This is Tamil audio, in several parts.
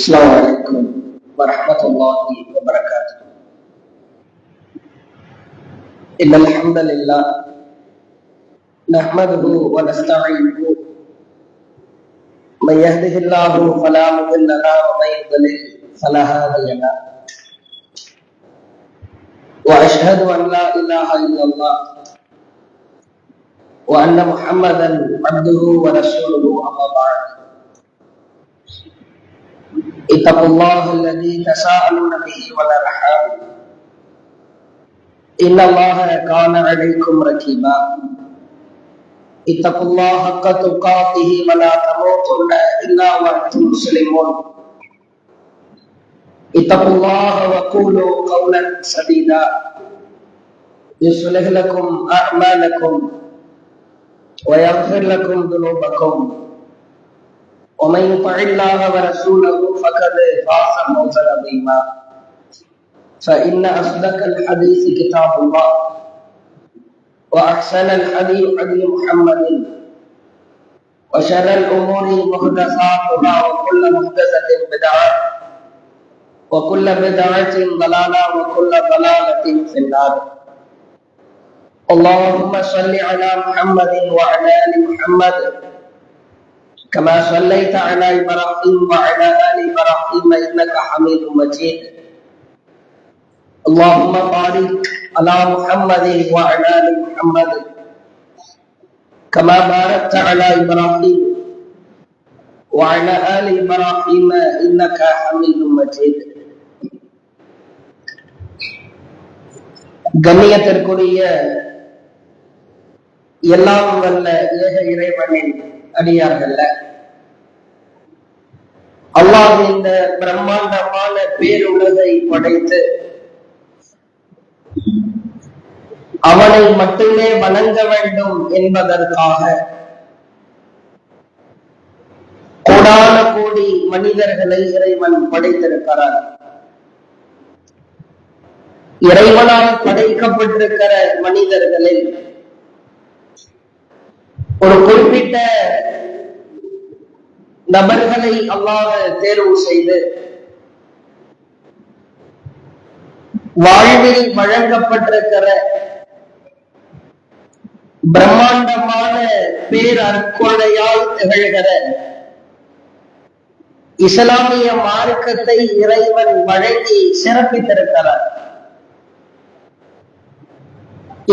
Assalamualaikum warahmatullahi wabarakatuh. Innal hamdalillah nahmaduhu wa nasta'inuhu man yahdihillahu fala mudilla lahu wa man yudlil fala hadiya lahu. Wa ashhadu an la ilaha illallah wa anna Muhammadan abduhu wa rasuluhu amma ba'd. Ittaqullaha alladhi tasaaluna bihi wal arham. Innallaha kana 'alaykum raqiba. Ittaqullaha haqqa tuqatih wa la tamutunna illa wa antum muslimun. Ittaqullaha wa qulu qawlan sadida yuslih lakum a'malakum wa yaghfir lakum dhunubakum. ومن يطع الله ورسوله فقد فاز فوزا عظيما. فإن أصدق الحديث كتاب الله وأحسن الهدي هدي محمد وشر الأمور محدثاتها وكل محدثة بدعة وكل بدعة ضلالة وكل ضلالة في النار. اللهم صل على محمد وعلى آل محمد كما صليت على إبراهيم وعلى آل إبراهيم إنك حميد مجيد. اللهم بارك على محمد وعلى آل محمد كما باركت على إبراهيم وعلى آل إبراهيم إنك حميد مجيد. கண்ணியத்திற்குரிய எல்லாம் வல்ல ஏக இறைவனின் அடியார்கள்ல, அல்லாஹ் இந்த பிரம்மாண்டமான பேருலகை படைத்து அவனை மட்டுமே வணங்க வேண்டும் என்பதற்காக கோடான கோடி மனிதர்களை இறைவன் படைத்திருக்கிறார். இறைவனால் படைக்கப்பட்டிருக்கிற மனிதர்களில் ஒரு குறிப்பிட்ட நபர்களை அல்லாஹ் தேர்வு செய்து வாழ்வில் வழங்கப்பட்டிருக்கிற பிரம்மாண்டமான பேரற்கொடையால் திகழ்கிற இஸ்லாமிய மார்க்கத்தை இறைவன் வழங்கி சிறப்பித்திருக்கிறார்.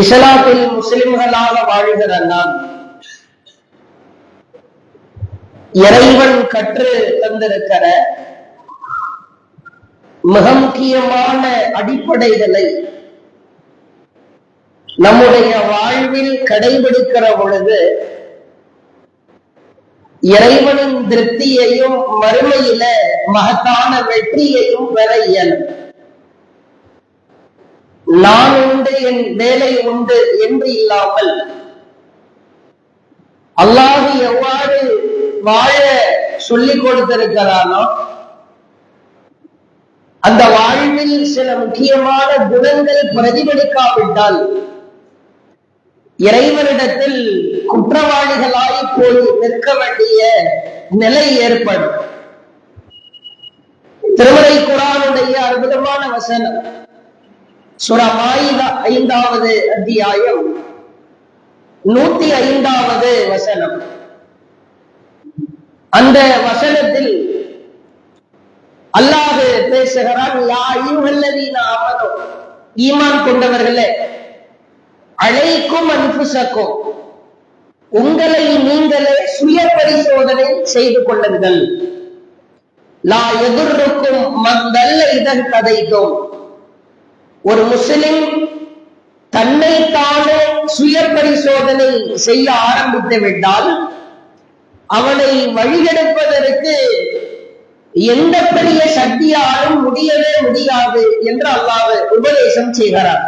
இஸ்லாத்தில் முஸ்லிம்களாக வாழ்கிற நாம் இறைவன் கற்று தந்திருக்கிற மிக முக்கியமான அடிப்படைகளை நம்முடைய வாழ்வில் கடைபிடிக்கிற பொழுது இறைவனின் திருப்தியையும் மறுமையில மகத்தான வெற்றியையும் பெற இயலும். நான் உண்டு, என் வேலை உண்டு என்று இல்லாமல் அல்லாஹ் எவ்வாறு வாழ சொல்லிக் கொடுத்திருக்கிறானோ அந்த வாழ்வில் சில முக்கியமான குணங்கள் பிரதிபலிக்காவிட்டால் இறைவனிடத்தில் குற்றவாளிகளாய் போய் நிற்க வேண்டிய நிலை ஏற்படும். திருமறை குர்ஆனுடைய அற்புதமான வசனம் சூரா மாயிதா 5வது அத்தியாயம் 105வது வசனம். அந்த வசனத்தில் அல்லாஹ் பேசுகிறான், யா அய்யுஹல்லதீன ஆமனூ, ஈமான் கொண்டவர்களே, அலைக்கும் அன்ஃபுஸக்கும், உங்களை நீங்களே சுய பரிசோதனை செய்து கொள்ளுங்கள். லா யதுர்ருக்கும் மன் தல்ல இதா ஹதைதும், ஒரு முஸ்லிம் தன்னைத்தானே சுய பரிசோதனை செய்ய ஆரம்பித்து விட்டால் அவனை வழிகெடுப்பதற்கு எந்த பெரிய சக்தியாலும் முடியவே முடியாது என்று அல்லாஹ் உபதேசம் செய்கிறார்.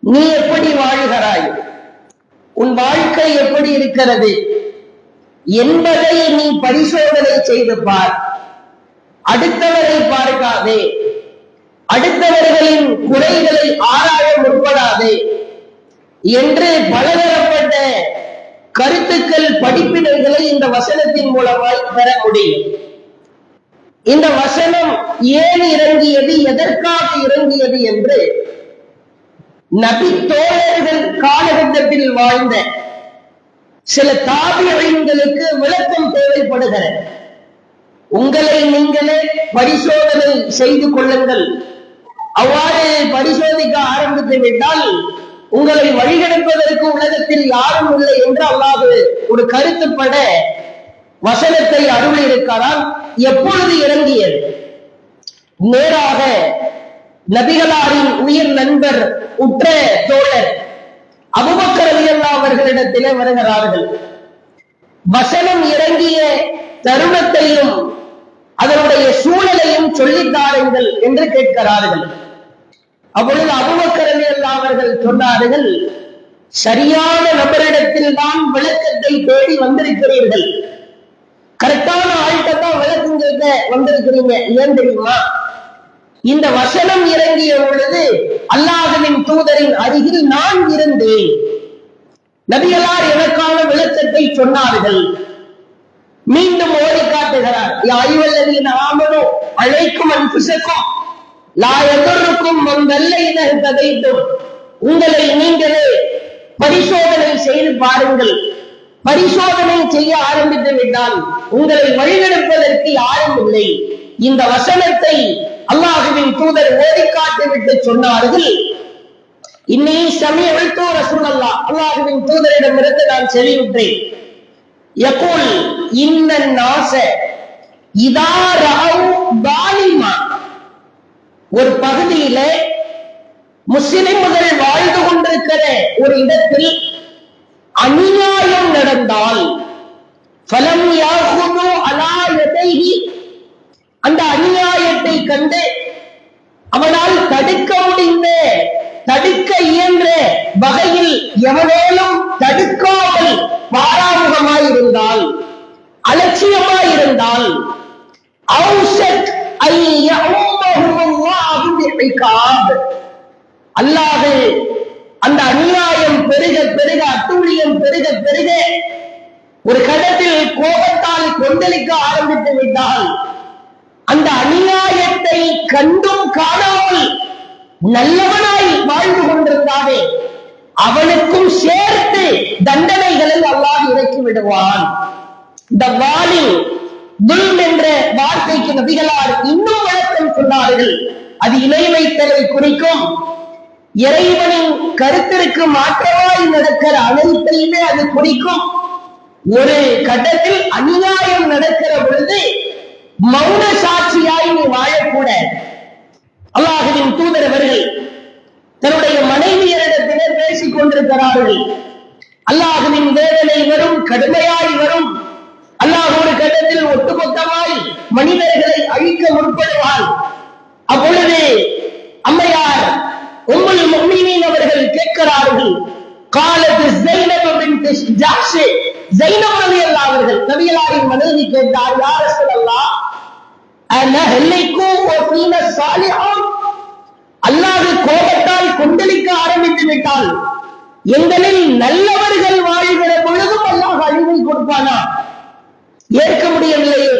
நீ எப்படி வாழ்கிறாய், உன் வாழ்க்கை எப்படி இருக்கிறது என்பதை நீ பரிசோதனை செய்து பார். அடுத்தவரை பார்க்காதே, அடுத்தவர்களின் குறைகளை ஆராய முற்படாதே என்று பலதரப்பட்ட கருத்துக்கள், படிப்பினைகளை இந்த வசனத்தின் மூலமாய் பெற முடியும். இந்த வசனம் ஏன் இறங்கியது, எதற்காக இறங்கியது என்று நபி தோழர்கள் காலகட்டத்தில் வாழ்ந்த சில தாபியீன்களுக்கு விளக்கம் தேவைப்படுகிறது. உங்களை நீங்களே பரிசோதனை செய்து கொள்ளுங்கள். அவ்வாறு பரிசோதிக்க ஆரம்பித்து விட்டால் உங்களை வழிகெடுப்பதற்கு உலகத்தில் யாரும் இல்லை என்று அல்லாஹ் ஒரு கருத்துப்பட வசனத்தை அருள் இருக்கிறான். எப்பொழுது இறங்கியது? நேராக நபிகளாரின் உயிர் நண்பர், உற்ற தோழர் அபூபக்கர் ரலியல்லாஹு அவர்களிடத்திலே வருகிறார்கள். வசனம் இறங்கிய தருணத்தையும் அதனுடைய சூழலையும் சொல்லித்தாருங்கள் என்று கேட்கிறார்கள். அப்பொழுது அபூபக்கர் ரலியல்லாஹு அவர்கள் சொன்னார்கள், சரியான நபரிடத்தில் தான் விளக்கத்தை தேடி வந்திருக்கிறீர்கள். கரெக்டான ஆள்கிட்ட தான் விளக்கம் கேட்க வந்திருக்கிறீங்க. ஏன் தெரியுமா? இந்த வசனம் இறங்கிய பொழுது அல்லாஹ்வின் தூதரின் அருகில் நான் இருந்தேன். நபிகளார் எனக்கான விளக்கத்தை சொன்னார்கள். மீண்டும் ஓடி காட்டுகிறார், யா அய்யுஹல்லதீன ஆமனூ அலைக்கும் அன்ஃபுஸக்கும் லா யதுர்ருக்கும் மன் தல்ல இதா ஹதைதும், உங்களை நீங்களே பரிசோதனை செய்து பாருங்கள். பரிசோதனை செய்ய ஆரம்பித்து விட்டால் உங்களை வழிநடப்பதற்கு யாரும் இல்லை. இந்த வசனத்தை அல்லாஹ்வின் தூதர் ஓதி காட்டிவிட்டு சொன்னார்கள், இன்னி சமீஅத்து ரசூலல்லாஹ், அல்லாஹ்வின் தூதரிடமிருந்து நான் செவியுற்றேன், யகூல் இன்னன் நாஸ இதா ரஅவ் பாலிமா, ஒரு பகுதியில முஸ்லிம்கள் வாழ்ந்து கொண்டிருக்கிற ஒரு இடத்தில் அநியாயம் நடந்தால் ஃபலம் யாஹுது அலா யதைஹி, அந்த அநியாயத்தை கண்டு அவனால் தடுக்க முடிந்த, தடுக்க இயன்ற வகையில் எவனேனும் தடுக்காமல் பாராமுகமாயிருந்தால், அலட்சியமாயிருந்தால், அவுஷக் ஐ யஉம்மஹுல்லாஹு பிஇகாப், அல்லாஹ் அந்த அநியாயம் பெருக பெருக, அட்டூழியம் பெருக பெருக ஒரு கட்டத்தில் கோபத்தால் கொந்தளிக்க ஆரம்பித்து விட்டால், அந்த அநியாயத்தை கண்டும் காணாமல் நல்லவனாய் வாழ்ந்து கொண்டிருந்தானே அவனுக்கும் சேர்த்து தண்டனைகளை அல்லாஹ் இறக்கி விடுவான். இந்த வாலி துல்ம் என்ற வார்த்தைக்கு நபிகளார் இன்னும் விளக்கம் சொன்னார்கள். அது இணை வைத்தலை குறிக்கும். இறைவனின் கருத்திற்கு மாற்றமாய் நடக்கிற அனைத்தையுமே அது குறிக்கும். ஒரு கட்டத்தில் அநியாயம் நடக்கிற பொழுது மௌன சாட்சியாய் நீ வாழக்கூடாது. அல்லாஹ்வின் தூதர் அவர்கள் தன்னுடைய மனைவியரிடத்திலே பேசிக் கொண்டிருக்கிறார்கள். அல்லாஹ்வின் வேதனை வரும், கடுமையாய் வரும். அல்லாஹ் ஒரு கட்டத்தில் ஒட்டுமொத்தமாய் மனிதர்களை அழிக்க முற்படுவான். அப்பொழுது அம்மையார் உம்முல் முஃமினீன் அவர்கள் கேட்கிறார்கள், காலத்து ஸைனப் பின்த் ஜஹ்ஷ், ஸைனப் ரலியல்லாஹு அவர்கள் நபிகளாரின் மனைவி கேட்டார், யா ரசூலல்லாஹ் அனஹ்லிகு வ ஃபீனா ஸாலிஹூன், அல்லாஹ் கோபத்தால் கொந்தளிக்க ஆரம்பித்து விட்டால் எங்களில் நல்லவர்கள் வாழ்கிற பொழுதும் அல்லாஹ் அழிவை கொடுப்பானா? ஏற்க முடியவில்லையே.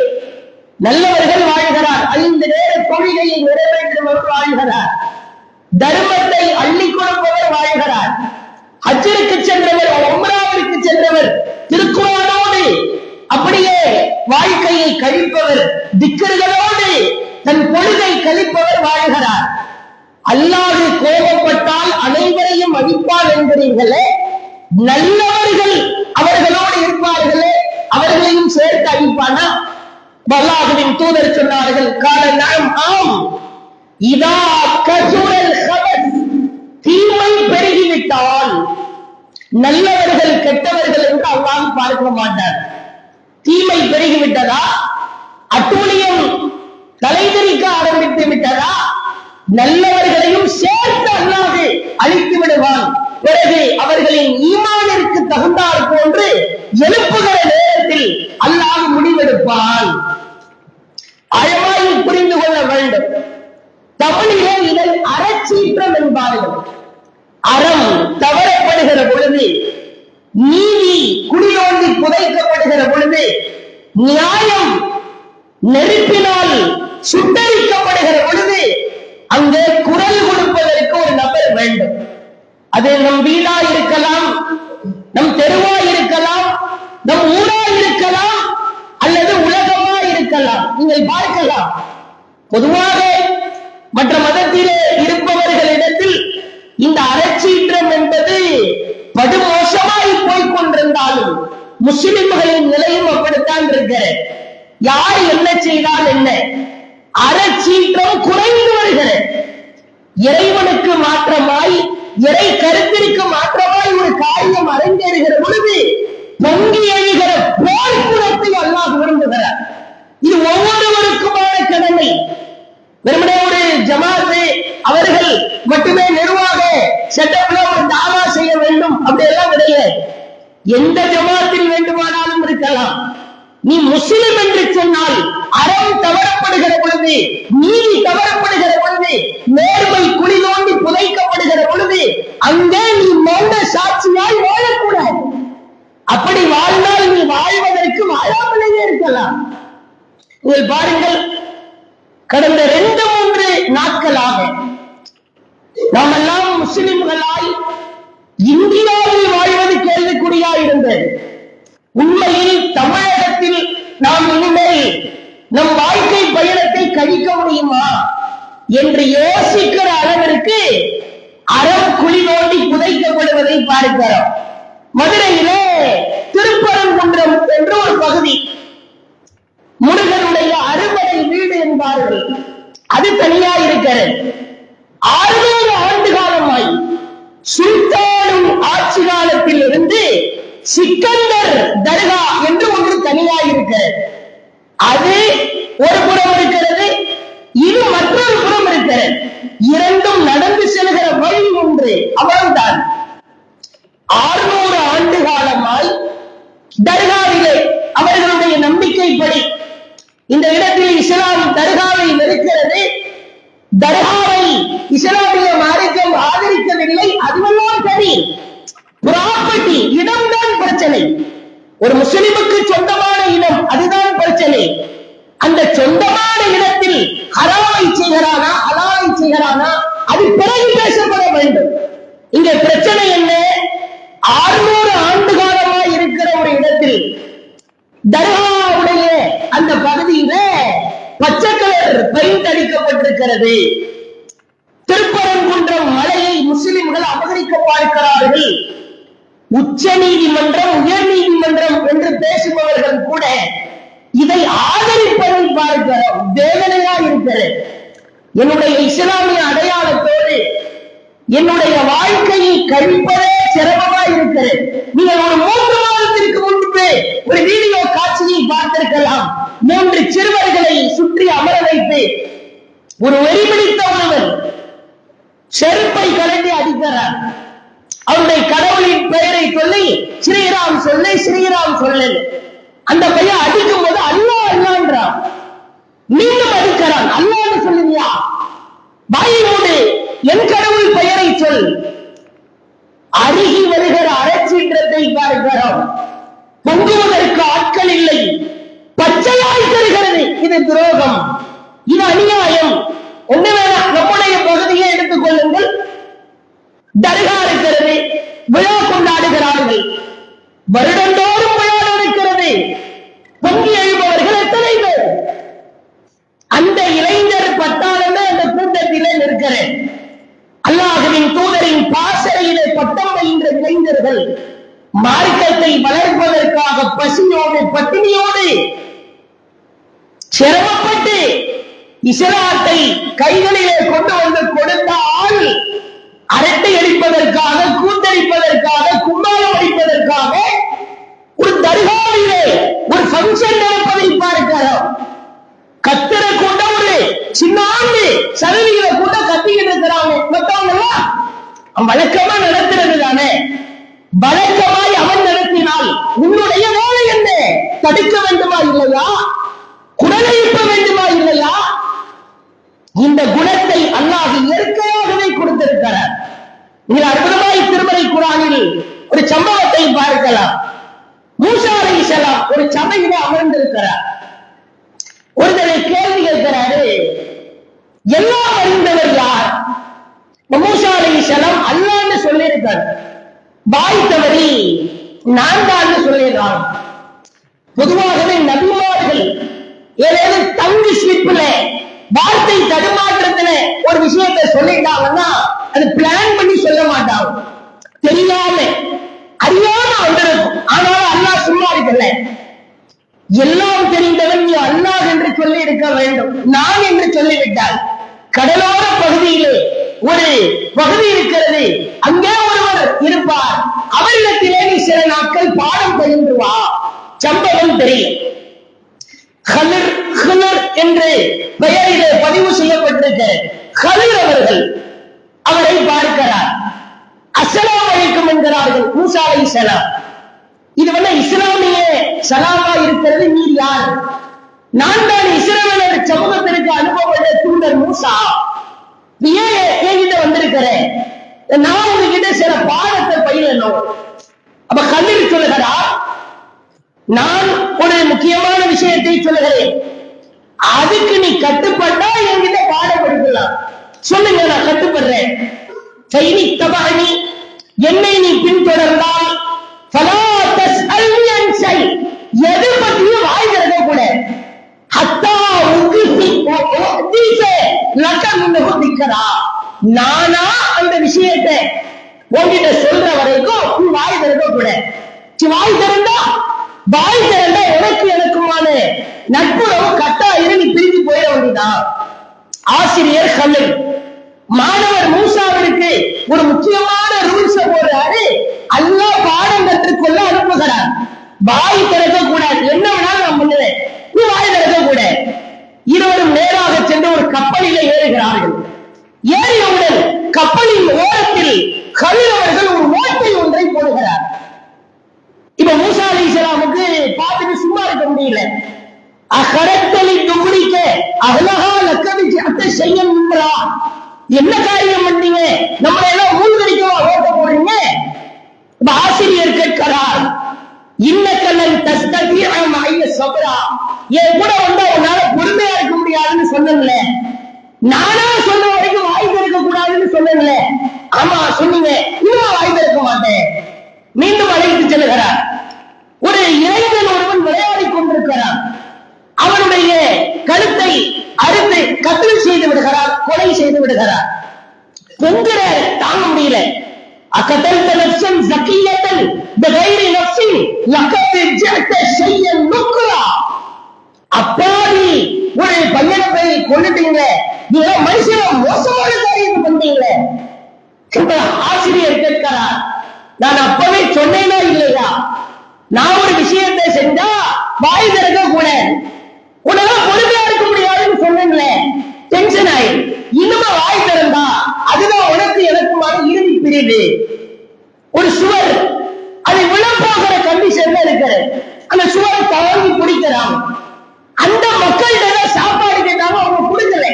நல்லவர்கள் வாழ்கிறார், 5 நேர தொழுகையை நிறைவேற்றுபவர் வாழ்கிறார், தர்மத்தை அள்ளி கொடுப்பவர் வாழ்கிறார், ஹஜ்ஜிற்கு சென்றவர், உம்ராவிற்கு சென்றவர், திருக்குர்ஆனோடு அப்படியே வாழ்க்கையை கழிப்பவர், திக்ர்களோடு தன் பொழுதை கழிப்பவர் வாழ்கிறார். அல்லாஹ் கோபப்பட்டால் அனைவரையும் அழிப்பான் என்கிறீர்களே, நல்லவர்கள் அவர்களோடு இருப்பார்களே, அவர்களையும் சேர்த்து அழிப்பானா? அல்லாஹ்வின் தூதர் சொன்னார்கள், கால நஅம், ஆம், இதா கஸுரல் ஹபஸ், தீமை பெருகிவிட்டால் நல்லவர்கள் கெட்டவர்கள் என்று அல்லாஹ் பார்க்க மாட்டார். தீமை பெருகிவிட்டதா, அட்டூழியம் தலைதெறிக்க ஆரம்பித்து விட்டதா, நல்லவர்களையும் சேர்த்து அல்லாஹ் அழித்து விடுவான். பிறகு அவர்களின் ஈமானிற்கு தகுந்தார் போன்று எழுப்புகிற நேரத்தில் அல்லாஹ் முடிவெடுப்பான். ஆழமாய் புரிந்து கொள்ள வேண்டும். தமிழிலே இதை அறச்சீற்றம் என்பார்கள். அறம் தவறப்படுகிற பொழுது, நீதி குடியோண்டி புதைக்கப்படுகிற பொழுது, நியாயம் நெருப்பினால் சுட்டரிக்கப்படுகிற பொழுது அங்கே குரல் கொடுப்பதற்கு ஒரு நபர் வேண்டும். அது நம் வீடா இருக்கலாம், நம் தெருவா இருக்கலாம், நம் ஊரா இருக்கலாம், அல்லது உலகமா இருக்கலாம். நீங்கள் பார்க்கலாம், பொதுவாக மற்ற மதத்திலே இருப்பவர்களிடத்தில் இந்த அறச்சீற்றம் என்பது படுமோசமாய் போய்கொண்டிருந்தாலும் முஸ்லிம்களின் நிலையும் அப்படித்தான் இருக்கிறது. யார் என்ன செய்தால் என்ன, அறச்சீற்றம் குறைந்து வருகிறது. இறைவனுக்கு மாற்றமாய், இறை கருத்திற்கு மாற்றமாய் ஒரு காரியம் அரங்கேறுகிற பொழுது பொங்கி எழுகிற போர்க்குணத்தை அல்லாஹ் விரும்புகிறார். இது ஒவ்வொருவருக்குமான கடமை. வெறுமனே ஒரு ஜமாத்து அவர்கள் மட்டுமே நிர்வாக செட்டப்ல ஒரு தாவா செய்ய வேண்டும் அப்படி எல்லாம் கிடையாது. எந்த ஜமாத்தில் வேண்டுமானாலும் இருக்கலாம். நீ முஸ்லிம் என்று சொன்னால் அறம் தவறப்படுகிற பொழுது, நீதி தவறப்படுகிற பொழுது, நேர்மை குழி தோண்டி புதைக்கப்படுகிற பொழுது அங்கே நீ மௌன சாட்சியாய் வாழக்கூடாது. அப்படி வாழ்ந்தால் நீ வாழ்வதற்கு வாழாமலேயே இருக்கலாம். நீங்கள் பாருங்கள், கடந்த 2-3 நாட்களாக நாம் எல்லாம் முஸ்லிம்களாய் இந்தியாவில் வாழ்வது கேள்விக்குறியாய் இருந்தது. உண்மையில் தமிழகத்தில் நாம் இனிமேல் நம் வாழ்க்கை பயணத்தை கழிக்க முடியுமா? என்று யோசிக்கிற அளவிற்கு அறம் குழி நோண்டி புதைக்கப்படுவதை பார்க்கிறோம். மதுரையிலே திருப்பரங்குன்றம் என்ற ஒரு பகுதி, முருகனுடைய அறுபடை வீடு என்பார்கள். அது தனியா இருக்கிறது. 600 ஆண்டு காலமாய் சுல்தானும் ஆட்சி காலத்தில் இருந்து சிக்கந்தர் தர்கா என்று ஒன்று தனியாக இருக்கிறது. அது ஒரு புறம் இருக்கிறது, இது மற்றொரு புறம் இருக்கிறது. இரண்டும் நடந்து செல்கிற வழி ஒன்று, அவ்வளவுதான். 600 ஆண்டு காலமாய் தர்காவிலே அவர்களுடைய நம்பிக்கைப்படி இந்த இடத்தில் இஸ்லாம் தர்காவை இருக்கிறது. தர்காவை இஸ்லாமிய மார்க்கம் ஆதரிக்கவில்லை. அதுவெல்லாம் சரி, ப்ராப்பர்ட்டி, இடம்தான் பிரச்சனை. ஒரு முஸ்லிமுக்கு சொந்தமான இடம், அதுதான் பிரச்சனை. அந்த சொந்தமான இடத்தில் ஹராமை செய்கிறானா ஹலாலை செய்கிறானா, அது பிறகு பேசப்பட வேண்டும். இங்க பிரச்சனை என்ன? 600 ஆண்டு காலமாக இருக்கிற ஒரு இடத்தில் தர்காவுடைய அந்த பகுதியில பச்சை கலர் பெயிண்ட் அடிக்கப்பட்டிருக்கிறது. திருப்பரங்குன்றம் மலையை முஸ்லிம்கள் அபகரிக்க பார்க்கிறார்கள். உச்ச நீதிமன்றம், உயர் நீதிமன்றம் என்று பேசுபவர்கள் கூட இதை ஆதரிப்பதை பார்க்கிறோம். வேதனையா இருக்கிறது. என்னுடைய இஸ்லாமிய அடையாளத்தோடு என்னுடைய வாழ்க்கையை கழிப்பதே சிரமமா இருக்கிறது. நீங்கள் ஒரு 3 மாதத்திற்கு முன்பு ஒரு வீடியோ காட்சியை பார்த்திருக்கலாம். 3 சிறுவர்களை சுற்றி அமர வைத்து ஒரு வெறிபிடித்த ஒருவன் செருப்பை கலந்து அடிக்கிறார். அவருடைய கடவுளின் பெயரை சொல்லி ஸ்ரீராம் சொல்லு, ஸ்ரீராம் சொல்லு. அந்த பையன் அடிக்கும் போது அல்லாஹ் அல்லான்றான். மீண்டும் அடிக்கிறான். அல்லாஹ்னு சொல்லுவியா? வாயை மூடு, என் கடவுள் பெயரை சொல். அருகி வருகிற அரைச்சீற்றத்தை பார்க்கிறோம். பொங்குவதற்கு ஆட்கள் இல்லை. பச்சையாய் தருகிறது. இது துரோகம், இது அநியாயம். ஒண்ணு வேணாம், நம்முடைய பகுதியை எடுத்துக் கொள்ளுங்கள். தர்கா இருக்கிறது, விழா கொண்டாடுகிறார்கள். வருடந்தோறும் விழா நடக்கிறது. பொங்கி எழுபவர்கள் எத்தனை பேர்? அந்த இளைஞர் பட்டாளமே அந்த கூட்டத்திலே நிற்கிறேன். அல்லாஹ்வின் தூதரின் பாசறையிலே பட்டம் பயின்ற இளைஞர்கள் மார்க்கத்தை வளர்ப்பதற்காக பசியோடு பட்டினியோடு சிரமப்பட்டு இஸ்லாத்தை கைகளிலே கொண்டு வந்து கொடுத்த ஆள் அரட்டை அடிப்பதற்காக, கூத்தடிப்பதற்காக, கும்மாளம் அடிப்பதற்காக ஒரு தர்காவிலே ஒரு பங்கன் நடப்பதை பார்க்கிறோம். கத்திர கூட ஒரு சின்னாண்டு சதவிகளை கூட கத்திக்கிட்டு இருக்கிறாங்க. வழக்கமா நடத்துறது தானே. வழக்கமாய் அவன் நடத்தினால் உன்னுடைய வேலை என்ன? தடுக்க வேண்டுமா இல்லையா? குடலையிட்ட வேண்டுமா இல்லையா? இந்த குணத்தை அல்லாஹ் இயற்கையாகவே கொடுத்திருக்கிறார். நீங்கள் அற்புதமாய் திருமறை குர்ஆனில் ஒரு சம்பவத்தை பார்க்கலாம். மூசா அலைஹிஸ்ஸலாம் ஒரு சபையிலே அமர்ந்திருக்கிறார். ஒருத்தரை கேள்வி கேட்கிறாரு, எல்லாம் அறிந்தவர் யார்? மூசா அலைஹிஸ்ஸலாம் அல்லாஹ்னு சொல்லியிருக்கார். வாய் தவறி நான் தான் சொல்லிடுறான். பொதுவாகவே நபிமார்கள் ஏதாவது தங்கு ஸ்லிப்ல வார்த்தை தடுமாற்றத்துல ஒரு விஷயத்தை சொல்லிட்டாங்கன்னா அது பிளான் பண்ணி சொல்ல மாட்டாங்க. தெரியாம அறியாம வந்திருக்கும். ஆனாலும் அல்லாஹ் சும்மா இருக்கல. எல்லாம் தெரிந்தவன் நீ அல்லாஹ் என்று சொல்லி இருக்க வேண்டும். நான் என்று சொல்லிவிட்டால் கடலோர பகுதியிலே ஒரு பகுதி இருக்கிறது, அங்கே ஒருவர் இருப்பார். அவரிடத்திலே நீ சில நாட்கள் பாடம் பயின்று வா. சம்பவம் தெரியும். ஹலர் என்று பெயரிலே பதிவு செய்யப்பட்டிருக்க ஹலர் அவர்கள் அவரை பார்க்கிறார். அஸ்ஸலாமு அலைக்கும் என்கிறார்கள் மூசா அலைஹிஸ்ஸலாம். இது இஸ்லாமிய சலாமா இருக்கிறது. நீர் யார்? நான் தான் இஸ்ரவேலர் சமூகத்திற்கு அனுப்பப்பட்ட தூதர் மூசா. ஏன் வந்திருக்கிறேன்? நான் உங்ககிட்ட சில பாடத்தை பயிரணும். அப்ப கல்வி சொல்லுகிறார், நான் ஒரு முக்கியமான விஷயத்தை சொல்லுகிறேன், அதுக்கு நீ கட்டுப்பட்டா என்கிட்ட பாடம் படிக்கலாம். சொல்லுங்க, நான் கட்டுப்படுறேன். என்னை நீ பின்தொடர்ந்தால் எது பற்றியும் வாய் திறக்க கூட நானா அந்த விஷயத்தை உங்ககிட்ட சொல்ற வரைக்கும் நீ வாய் திறக்க கூட. வாய் திறந்தா உனக்கு எனக்குமான நட்புறவு கட்டாயிரம் நீ பிரிஞ்சு போயிட வேண்டியதான். ஆசிரியர் கல்லை மாணவர் மூசாவிற்கு ஒரு முக்கியமான ரூல்ஸ் போடுறாரு. அல்லாஹ் பாடம் கற்றுக்கொள்ள அனுப்புகிறார். வாய் திறக்க கூடாது, என்ன வேணாலும் நான் பண்ணுவேன், நீ வாய் திறக்க கூட. இருவரும் நேராக சென்று ஒரு கப்பலில் ஏறுகிறார்கள். ஏறியவுடன் கப்பலின் ஓரத்தில் கலில் அவர்கள் ஒரு ஓட்டை ஒன்றை போடுகிறார். இப்ப மூசா அலைஹிஸ்ஸலாமுக்கு பார்த்துட்டு சும்மா இருக்க முடியல. அகரத்தலி துகுடிக்க அகலகா லக்கதி அத்தை செய்யணும்ன்றா, என்ன காரியம் பண்ணீங்க, நம்மள எல்லாம் மூழ்கடிக்கவா ஓட்ட போறீங்க? இப்ப ஆசிரியர் கேட்கிறார், இன்னக்கல்லன் தஸ்ததிஅ மஅய்ய ஸப்ரா, என் கூட வந்தா உன்னால பொறுமையா இருக்க முடியாதுன்னு சொன்னேன்ல, நானா சொன்ன வரைக்கும் வாய் திறக்க கூடாதுன்னு சொன்னேன்ல, ஆமா சொன்னீங்க, இன்னும் வாய் திறக்க மாட்டேன். மீண்டும் அழைத்து செல்கிறார். ஒரு இளைஞன் ஒருவன் விளையாடி கொண்டிருக்கிறான். அவனுடைய கழுத்தை அறுத்து கத்ல் செய்து விடுகிறார், கொலை செய்து விடுகிறார். பொங்கர தாங்க முடியல. அகதல்த நஃப்ஸன் ஸகியத்தன் பிகைரி நஃப்ஸின் லகத் ஜஅத ஷையன் நுக்ரா, அப்பாவி ஒரு பையனை போய் கொன்னுட்டீங்க, நீங்க மனுஷன மோசமான காரியம் பண்ணீங்க. ஆசிரியர் கேட்கிறார், நான் அப்பவே சொன்னேனா இல்லையா, நான் ஒரு விஷயத்தை செஞ்சா வாய் திறக்க கூட, உன்னால பொறுமையா இருக்க முடியாதுன்னு சொன்னேன்ல, டென்ஷன் ஆயி இன்னுமா வாய் திறந்தா அதுதான் உனக்கு எனக்குமான இறுதி பிரிவு. ஒரு சுவர் அது விழப்போகிற கண்டிஷன்ல இருக்கிறது. அந்த சுவரை தாங்கி பிடிக்கிறான். அந்த மக்கள்கிட்ட சாப்பாடு கேட்டாங்க, அவங்க கொடுக்கல.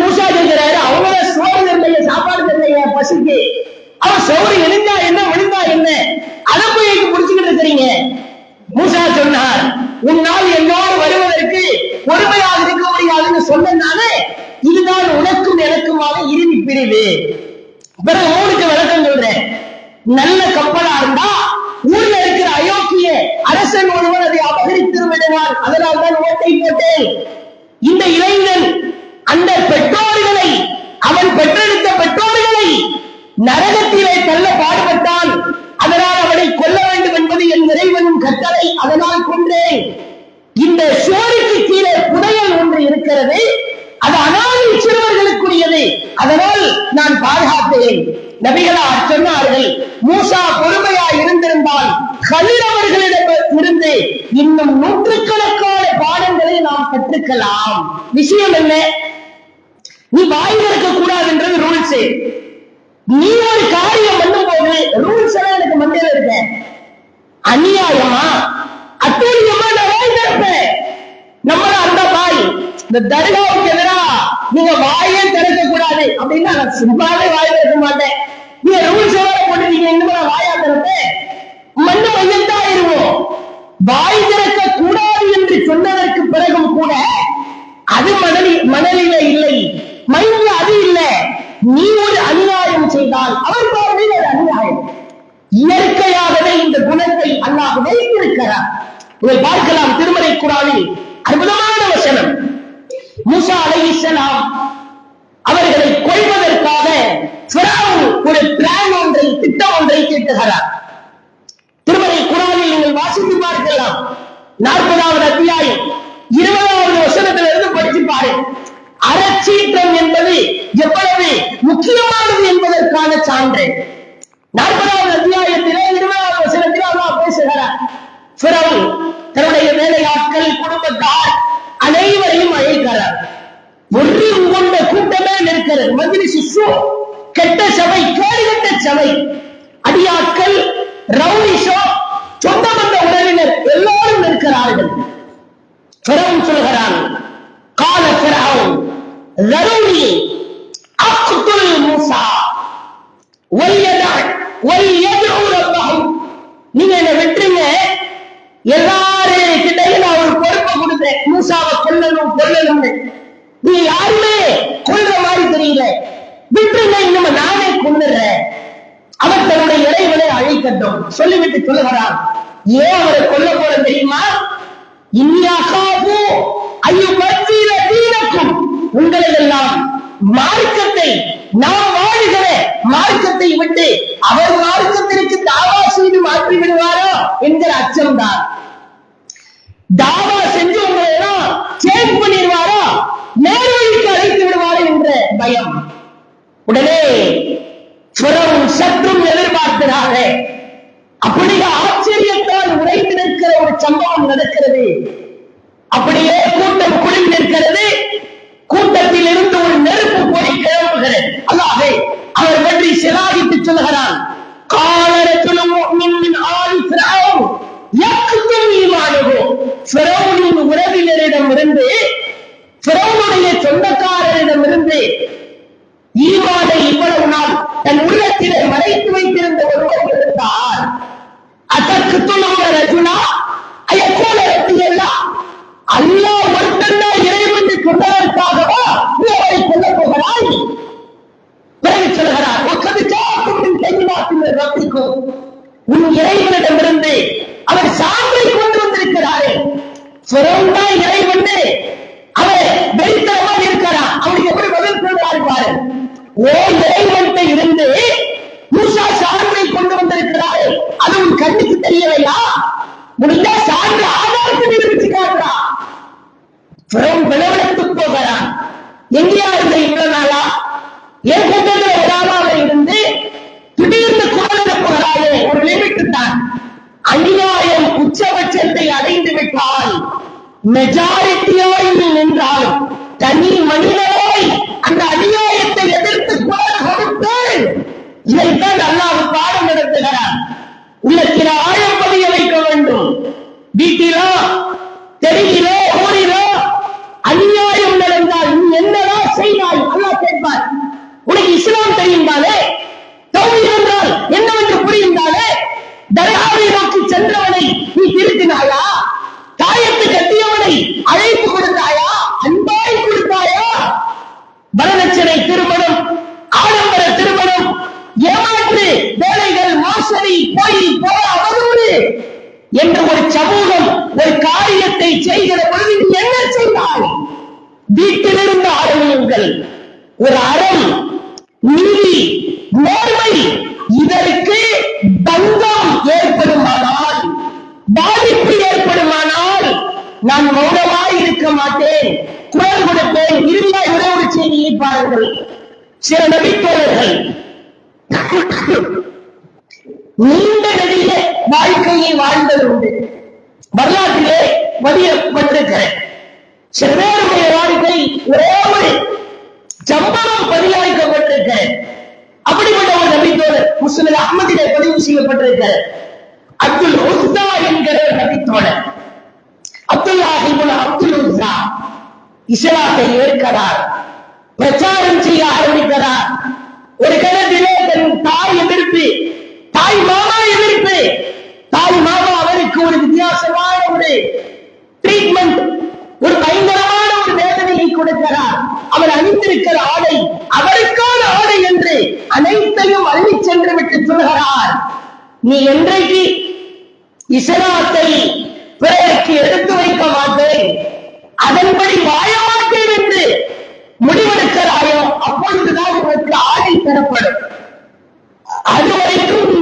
மூசா கேட்கிறாரு, அவங்கதான் சோறு தரலையே, சாப்பாடு தரலையே பசிக்கு, அவன் சோறு எழுந்தா என்ன விழுந்தா என்ன, அதை போய் பிடிச்சுக்கிட்டு இருக்கிறீங்க. மூசா சொன்னார், உன்னால் என்னோடு வருவதற்கு பொறுமையாக இருக்க முடியாதுன்னு சொன்னதானே, இதுதான் உனக்கும் எனக்குமான இறுதி பிரிவு. பிறகு மூணுக்கு விளக்கம் சொல்றேன். நல்ல கப்பலா இருந்தா ஊர்ல இருக்கிற அயோக்கிய அரசன் ஒருவன் அதை அபகரித்து விடுவான், அதனால் தான் ஓட்டை போட்டேன். இந்த இளைஞன் அந்த பெற்றோர்களை, அவன் பெற்றெடுத்த பெற்றோர்களை நரகத்திலே தள்ள பாடுபட்டான், அதனால் அவனை கொல்ல வேண்டும் என்பது என் இறைவனின் கட்டளை, அதனால் கொன்றேன். இந்த சுவருக்கு கீழே புதையல் ஒன்று இருக்கிறது, அது அனாதை சிறுவர்களுக்குரியது, அதனால் நான் பாதுகாத்தேன். நபிகளார் சொன்னார்கள், மூசா பொறுமையா இருந்திருந்தால் கலில் அவர்களிடம் இருந்து இன்னும் நூற்றுக்கணக்கான பாடங்களை நாம் கற்றுக்கலாம். விஷயம் என்ன, நீ வாய் திறக்க கூடாதுன்றது ரூல்ஸ். நீ ஒரு காரியம் பண்ணும் போது ரூல்ஸ் எல்லாம் எனக்கு மத்தியில இருக்க, அநியாயமா அத்தூரியமா நான் வாய் திறப்பேன். நம்மள அந்த வாய் இந்த தர்காவுக்கு எதிராக நீங்க வாயே திறக்க கூடாது அப்படின்னா நான் சும்மாவே வாய் திறக்க மாட்டேன். நீங்க ரூல்ஸ் எல்லாம் போட்டுட்டீங்க, இன்னும் நான் வாயா திறப்பேன், மண்ணு மையத்தாயிருவோம். வாய் திறக்க கூடாது என்று சொன்னதற்கு பிறகும் கூட அது மணலில இல்லை, மைண்ட்ல அது இல்லை. நீ ஒரு அநியாயம் செய்தால் அவர் பார்வையில் அது அநியாயம். இயற்கையாகவே இந்த குணத்தை அல்லாஹ் வைத்திருக்கிறார். இதை பார்க்கலாம் திருமறை குர்ஆனில் அற்புதமான வசனம். மூசா அலைஹிஸ்ஸலாம் அவர்களை கொல்வதற்காக ஃபிரௌன் ஒரு பிளான் ஒன்றை, திட்டம் ஒன்றை தீட்டுகிறார். திருமறை குர்ஆனில் நீங்கள் வாசித்து பார்க்கலாம். 40வது அத்தியாயம் 20வது வசனத்திலிருந்து படித்து பாரு. அறச்சீற்றம் என்பது எவ்வளவு முக்கியமானது என்பதற்கான சான்று. 40வது அத்தியாயத்திலே 20வது வசனத்தில் அல்லாஹ் பேசுகிறார். ஃபிரௌன் தன்னுடைய வேலையாட்கள், குடும்பத்தார் அனைவரையும் அழைக்கிறார். ஒன்று உண்ட கூட்டமே இருக்கிறது. மஜ்லிஸ் கெட்ட சபை, கேடுகட்ட சபை, அடியாட்கள், ரவுடிஷோ, சொந்த பந்த உறவினர் எல்லாரும் இருக்கிறார்கள். ஃபிரௌன் சொல்கிறான், கால ஃபிரௌன் ذروني اقتل موسى وليدعو ربه. நீங்க என்ன விட்டுருங்க, எல்லாரு கிட்டையும் நான் ஒரு பொறுப்பை கொடுத்தேன், மூசாவை கொல்லணும்னு. நீங்க யாருமே கொல்ற மாதிரி தெரியல, விட்டுருங்க, இன்னும் நானே கொன்னுறேன். அவர் தன்னுடைய இறைவனை அழைக்கட்டும் சொல்லிவிட்டு சொல்லுகிறார். ஏன் அவரை கொல்ல போற தெரியுமா? உங்களை எல்லாம் மார்க்கத்தை நாம் வாழுகிற மார்க்கத்தை விட்டு அவர் மார்க்கத்திற்கு தாவா செய்து மாற்றி விடுவாரோ என்கிற அச்சம்தான். தாவா செஞ்சு உங்களை எல்லாம் சேஞ்ச் பண்ணிடுவாரோ, நேர்வழிக்கு அழைத்து விடுவாரோ என்ற பயம். உடனே சற்றும் எதிர்பார்க்கிறாங்க. அப்படியே ஆச்சரியத்தால் உடைந்து நிற்கிற ஒரு சம்பவம் நடக்கிறது. அப்படியே கூட்டம் குழுமி நிற்கிறது. கூட்டத்தில் இருந்து ஒரு நெருப்பு போய் கிளம்புகிறது. அல்லாஹ்வே அவர் பற்றி சிலாகித்து சொல்கிறான். உறவினரிடமிருந்து, ஃபிரௌனுடைய சொந்தக்காரரிடமிருந்து ஈமானை இவ்வளவு நாள் தன் உள்ளத்திலே மறைத்து வைத்திருந்த ஒருவர் இருந்தார். அதற்கு ரஜுலா அயக்கோல ரத்தியெல்லாம் அல்லாஹ் ஒருத்தன்தான் இறைவன் என்று சொன்னதற்காகவா நீ அவரை கொல்ல போகிறாய்? பிறகு சொல்கிறார், உன் இறைவனிடமிருந்து அவர் சான்றை கொண்டு வந்திருக்கிறாரே. ஃபிரௌன் தான் இறைவன் அவர் வெளித்தரமாக இருக்கிறார். அவருக்கு எப்படி பதில் சொல்றாரு பாரு. ஓ இறைவன்கிட்ட இருந்து மூசா சான்றை கொண்டு வந்திருக்கிறாரு, அது உன் கண்ணுக்கு தெரியலையா? முடிஞ்சா சான்று ஆதாரத்தை நிரூபிச்சு காட்டுறா. விளவெடுத்து போகிறான். எங்கேயா இருந்த இவ்வளவு நாளா? என் கூட்டத்தில் ஒரு ஆளாக இருந்து திடீர்னு குரல் போகிறாயே, ஒரு லிமிட் தான். அநியாயம் உச்சபட்சத்தை அடைந்து விட்டால் மெஜாரிட்டியாய் நின்றாலும் தனி மனிதனாய் அந்த அநியாயத்தை எதிர்த்து குரல் கொடுத்து இதைத்தான் அல்லாஹ் பாடம் நடத்துகிறார். உள்ளத்தில் ஆழம் பதிய வைக்க வேண்டும். வீட்டிலோ தெருவிலோ ஊரிலோ அநியாயம் நடந்தால் நீ என்னதான் செய்தால் அல்லாஹ் கேட்பார். உனக்கு இஸ்லாம் தெரியும்பாலே, தௌஹீத் என்றால் என்னவென்று புரியுந்தாலே, தர்காவை நோக்கி சென்றவனை நீ திருத்தினாயா? தாயத்து கட்டியவனை அழைப்பு கொடுத்தாயா? அன்பாய் கொடுத்தாயா? வரதட்சணை திருமணம், ஆடம்பர திருமணம், ஏமாற்று வேலைகள், மோசடி, போய் போல அவரோடு என்ற ஒரு சமூகம் ஒரு காரியத்தை செய்கிற பொழுது நீ என்ன செய்தால்? வீட்டிலிருந்து ஆரம்பியுங்கள். ஒரு அறம், நீதி, நேர்மை இதற்கு பங்கம் ஏற்படுமானால், பாதிப்பு ஏற்படுமானால் நான் மௌனமாய் இருக்க மாட்டேன், குரல் கொடுப்பேன். இறுதியாய் ஒரே ஒரு செய்தியை பாருங்கள். சில நபித்தோழர்கள் நீண்ட நெடிய வாழ்க்கையை வாழ்ந்தது உண்டு. வரலாற்றிலே பதியப்பட்டிருக்கிறேன். சில பேருடைய வாழ்க்கை ஒரே ஒரு சம்பவம் பதிலளிக்கப்பட்டிருக்கிறது. அப்படிப்பட்ட ஒரு நபித்தோழர் முஸ்லிம் அஹ்மதிலே பதிவு செய்யப்பட்டிருக்கிறார். அப்துல் உஸ்ஸா என்கிற நபித்தோழர். அப்துல்லாஹ் இப்னு அப்துல் உஸ்ஸா இஸ்லாத்தை ஏற்கிறார், பிரச்சாரம் செய்ய ஆரம்பிக்கிறார். ஒரு கணத்திலே தன் தாய் எதிர்ப்பு, தாய் மாமா எதிர்ப்பு. தாய் மாமா அவருக்கு ஒரு வித்தியாசமான ஒரு ட்ரீட்மெண்ட், ஒரு பயங்கரமான ஒரு வேதனையை கொடுக்கிறார். அவர் அணிந்திருக்கிற ஆடை அவருக்கான ஆடை என்று அனைத்தையும் அள்ளி சென்று விட்டு சொல்கிறார், நீ என்றைக்கு இஸ்லாத்தை பிறருக்கு எடுத்து வைக்க மாட்டேன், அதன்படி வாழ மாட்டேன் என்று முடிவெடுக்கிறாயோ அப்பொழுதுதான் உனக்கு ஆடை தரப்படும். அதுவரைக்கும்